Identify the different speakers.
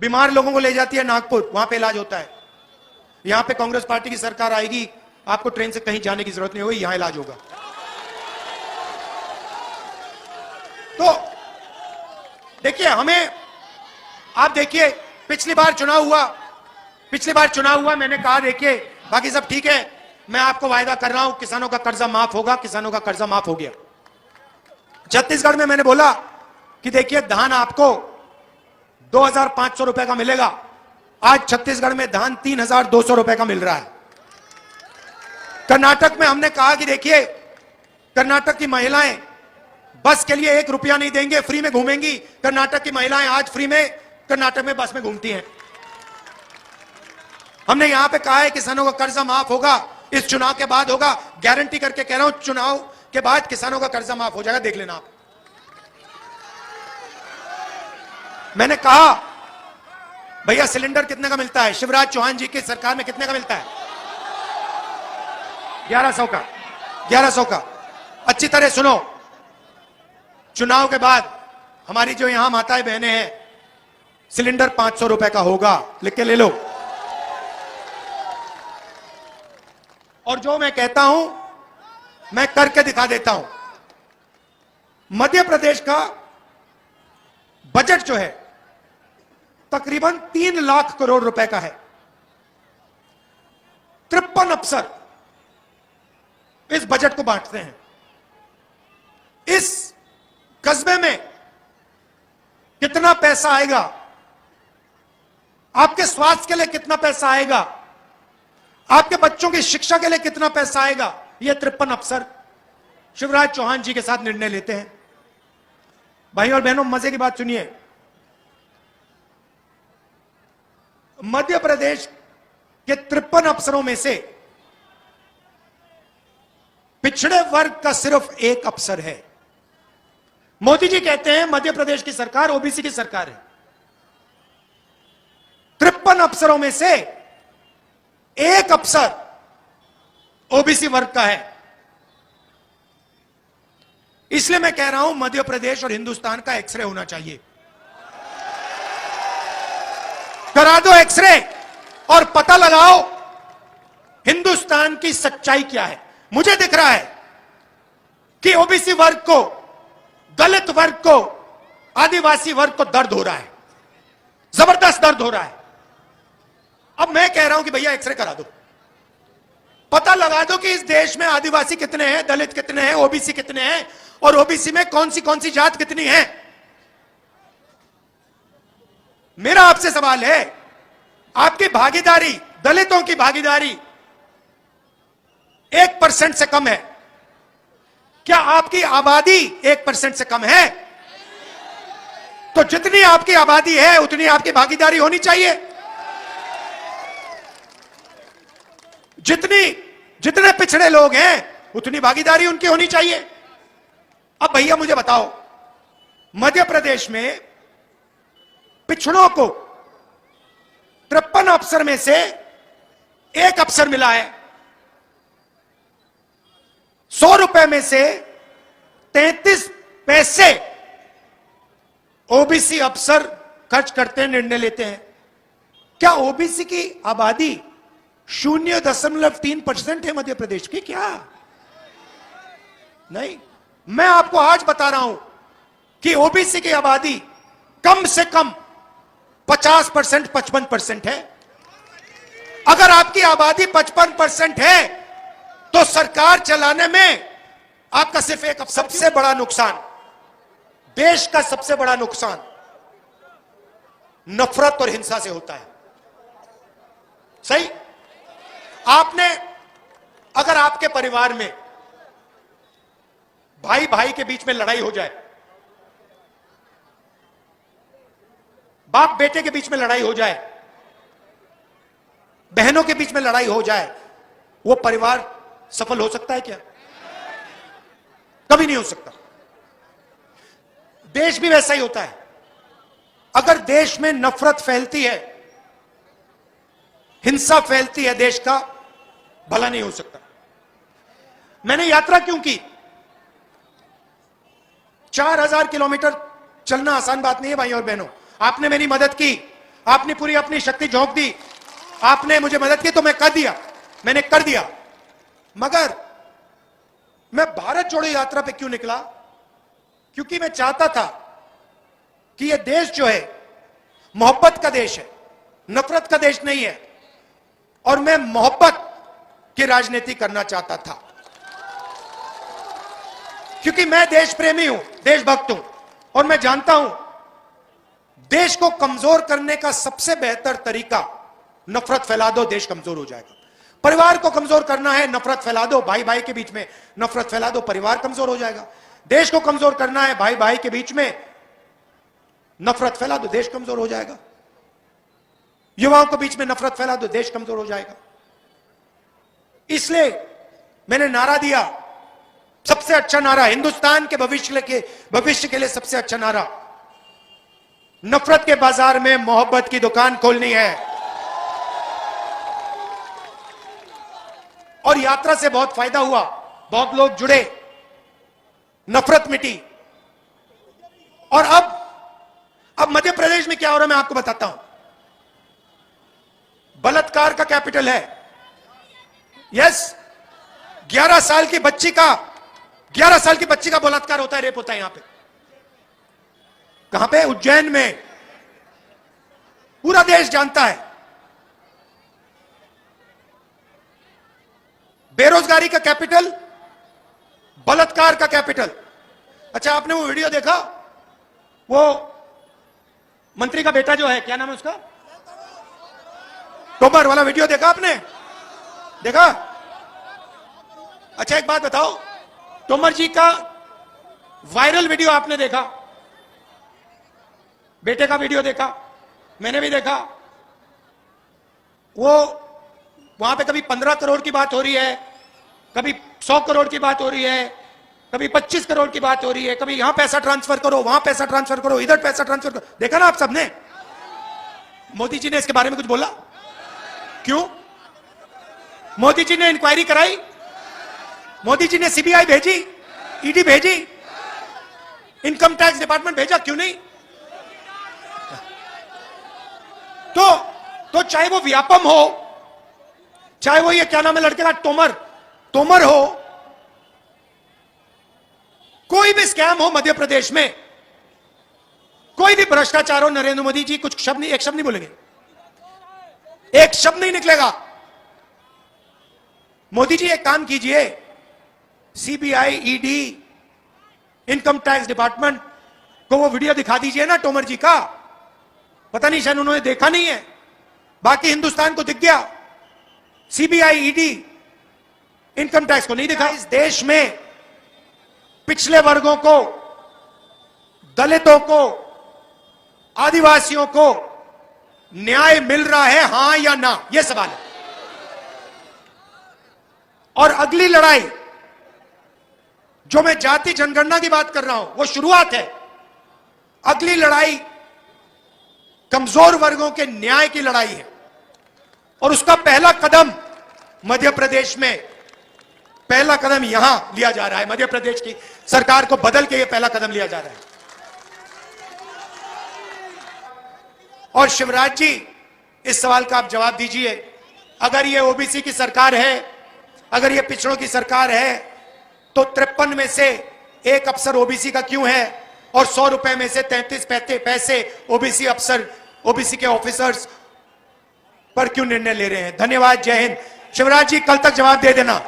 Speaker 1: बीमार लोगों को ले जाती है नागपुर, वहां पे इलाज होता है। यहां पे कांग्रेस पार्टी की सरकार आएगी, आपको ट्रेन से कहीं जाने की जरूरत नहीं होगी, यहां इलाज होगा। तो देखिए, हमें आप देखिए, पिछली बार चुनाव हुआ, मैंने कहा देखिए बाकी सब ठीक है, मैं आपको वायदा कर रहा हूं किसानों का कर्जा माफ होगा। किसानों का कर्जा माफ हो गया। छत्तीसगढ़ में मैंने बोला कि देखिए धान आपको 2,500 रुपए का मिलेगा। आज छत्तीसगढ़ में धान 3,200 रुपए का मिल रहा है। कर्नाटक में हमने कहा कि देखिए कर्नाटक की महिलाएं बस के लिए 1 रुपया नहीं देंगे, फ्री में घूमेंगी। कर्नाटक की महिलाएं आज फ्री में कर्नाटक में बस में घूमती हैं। हमने यहां पे कहा है किसानों का कर्जा माफ होगा, इस चुनाव के बाद होगा। गारंटी करके कह रहा हूं, चुनाव के बाद किसानों का कर्जा माफ हो जाएगा, देख लेना आप। मैंने कहा भैया सिलेंडर कितने का मिलता है? शिवराज चौहान जी की सरकार में कितने का मिलता है? 1100 का। 1100 का। अच्छी तरह सुनो, चुनाव के बाद हमारी जो यहां माताएं बहनें हैं, सिलेंडर 500 रुपए का होगा, लिख के ले लो। और जो मैं कहता हूं मैं करके दिखा देता हूं। मध्य प्रदेश का बजट जो है तकरीबन 3 लाख करोड़ रुपए का है। 53 अफसर इस बजट को बांटते हैं। इस कस्बे में कितना पैसा आएगा, आपके स्वास्थ्य के लिए कितना पैसा आएगा, आपके बच्चों की शिक्षा के लिए कितना पैसा आएगा, यह 53 अफसर शिवराज चौहान जी के साथ निर्णय लेते हैं। भाई और बहनों, मजे की बात सुनिए। मध्य प्रदेश के 53 अफसरों में से पिछड़े वर्ग का सिर्फ 1 अफसर है। मोदी जी कहते हैं मध्य प्रदेश की सरकार ओबीसी की सरकार है। 53 अफसरों में से 1 अफसर ओबीसी वर्ग का है। इसलिए मैं कह रहा हूं मध्य प्रदेश और हिंदुस्तान का एक्सरे होना चाहिए। करा दो एक्सरे और पता लगाओ हिंदुस्तान की सच्चाई क्या है। मुझे दिख रहा है कि ओबीसी वर्ग को, दलित वर्ग को, आदिवासी वर्ग को दर्द हो रहा है, जबरदस्त दर्द हो रहा है। अब मैं कह रहा हूं कि भैया एक्सरे करा दो, पता लगा दो कि इस देश में आदिवासी कितने हैं, दलित कितने हैं, ओबीसी कितने हैं, और ओबीसी में कौन सी जात कितनी है। मेरा आपसे सवाल है, आपकी भागीदारी, दलितों की भागीदारी 1% से कम है। क्या आपकी आबादी 1% से कम है? तो जितनी आपकी आबादी है उतनी आपकी भागीदारी होनी चाहिए। जितने पिछड़े लोग हैं उतनी भागीदारी उनकी होनी चाहिए। अब भैया मुझे बताओ, मध्य प्रदेश में पिछड़ों को 53 अफसर में से 1 अफसर मिला है। 100 रुपए में से 33 पैसे ओबीसी अफसर खर्च करते हैं, निर्णय लेते हैं। क्या ओबीसी की आबादी 0.3% है मध्य प्रदेश की? क्या नहीं, मैं आपको आज बता रहा हूं कि ओबीसी की आबादी कम से कम 50%, 55% है। अगर आपकी आबादी 55% है तो सरकार चलाने में आपका सिर्फ एक सबसे बड़ा नुकसान, देश का सबसे बड़ा नुकसान नफरत और हिंसा से होता है। सही? आपने, अगर आपके परिवार में भाई भाई के बीच में लड़ाई हो जाए, बाप बेटे के बीच में लड़ाई हो जाए, बहनों के बीच में लड़ाई हो जाए, वो परिवार सफल हो सकता है क्या? कभी नहीं हो सकता। देश भी वैसा ही होता है। अगर देश में नफरत फैलती है, हिंसा फैलती है, देश का भला नहीं हो सकता। मैंने यात्रा क्यों की? 4000 किलोमीटर चलना आसान बात नहीं है भाई और बहनों। आपने मेरी मदद की, आपने पूरी अपनी शक्ति झोंक दी, आपने मुझे मदद की तो मैं कर दिया, मैंने कर दिया। मगर मैं भारत जोड़ो यात्रा पे क्यों निकला? क्योंकि मैं चाहता था कि यह देश जो है मोहब्बत का देश है, नफरत का देश नहीं है, और मैं मोहब्बत की राजनीति करना चाहता था। क्योंकि मैं देश प्रेमी हूं, देशभक्त हूं, और मैं जानता हूं देश को कमजोर करने का सबसे बेहतर तरीका नफरत फैला दो, देश कमजोर हो जाएगा। परिवार को कमजोर करना है, नफरत फैला दो, भाई भाई के बीच में नफरत फैला दो, परिवार कमजोर हो जाएगा। देश को कमजोर करना है, भाई भाई के बीच में नफरत फैला दो, देश कमजोर हो जाएगा। युवाओं के बीच में नफरत फैला दो, देश कमजोर हो जाएगा। इसलिए मैंने नारा दिया, सबसे अच्छा नारा, हिंदुस्तान के भविष्य के लिए सबसे अच्छा नारा, नफरत के बाजार में मोहब्बत की दुकान खोलनी है। और यात्रा से बहुत फायदा हुआ, बहुत लोग जुड़े, नफरत मिटी। और अब मध्य प्रदेश में क्या हो रहा है मैं आपको बताता हूं। बलात्कार का कैपिटल है। यस, 11 साल की बच्ची का बलात्कार होता है, रेप होता है यहां पे। कहां पे? उज्जैन में। पूरा देश जानता है। बेरोजगारी का कैपिटल, बलात्कार का कैपिटल। अच्छा, आपने वो वीडियो देखा? वो मंत्री का बेटा जो है, क्या नाम है उसका, तोमर वाला वीडियो देखा आपने? देखा? अच्छा, एक बात बताओ, तोमर जी का वायरल वीडियो आपने देखा? बेटे का वीडियो देखा? मैंने भी देखा। वो वहां पे कभी 15 करोड़ की बात हो रही है, कभी 100 करोड़ की बात हो रही है, कभी 25 करोड़ की बात हो रही है, कभी यहां पैसा ट्रांसफर करो, वहां पैसा ट्रांसफर करो, इधर पैसा ट्रांसफर करो। देखा ना आप सबने? मोदी जी ने इसके बारे में कुछ बोला? क्यों? मोदी जी ने इंक्वायरी कराई? मोदी जी ने सीबीआई भेजी, ईडी भेजी, इनकम टैक्स डिपार्टमेंट भेजा? क्यों नहीं? तो चाहे वो व्यापम हो, चाहे वो ये क्या नाम है लड़के का, तोमर हो, कोई भी स्कैम हो मध्य प्रदेश में, कोई भी भ्रष्टाचार हो, नरेंद्र मोदी जी कुछ शब्द नहीं, एक शब्द नहीं बोलेंगे, एक शब्द नहीं निकलेगा। मोदी जी एक काम कीजिए, CBI, ED, income tax department को वो वीडियो दिखा दीजिए ना तोमर जी का। पता नहीं शायद उन्होंने देखा नहीं है, बाकी हिंदुस्तान को दिख गया। सीबीआई, ईडी, इनकम टैक्स को नहीं दिखा। इस देश में पिछले वर्गों को, दलितों को, आदिवासियों को न्याय मिल रहा है, हां या ना, यह सवाल है। और अगली लड़ाई, जो मैं जाति जनगणना की बात कर रहा हूं, वो शुरुआत है। अगली लड़ाई कमजोर वर्गों के न्याय की लड़ाई है, और उसका पहला कदम मध्य प्रदेश में, पहला कदम यहां लिया जा रहा है। मध्य प्रदेश की सरकार को बदल के यह पहला कदम लिया जा रहा है। और शिवराज जी, इस सवाल का आप जवाब दीजिए। अगर यह ओबीसी की सरकार है, अगर यह पिछड़ों की सरकार है, तो 53 में से एक अफसर ओबीसी का क्यों है, और 100 रुपए में से 33 पैसे ओबीसी अफसर, ओबीसी के ऑफिसर्स पर क्यों निर्णय ले रहे हैं? धन्यवाद, जय हिंद। शिवराज जी, कल तक जवाब दे देना।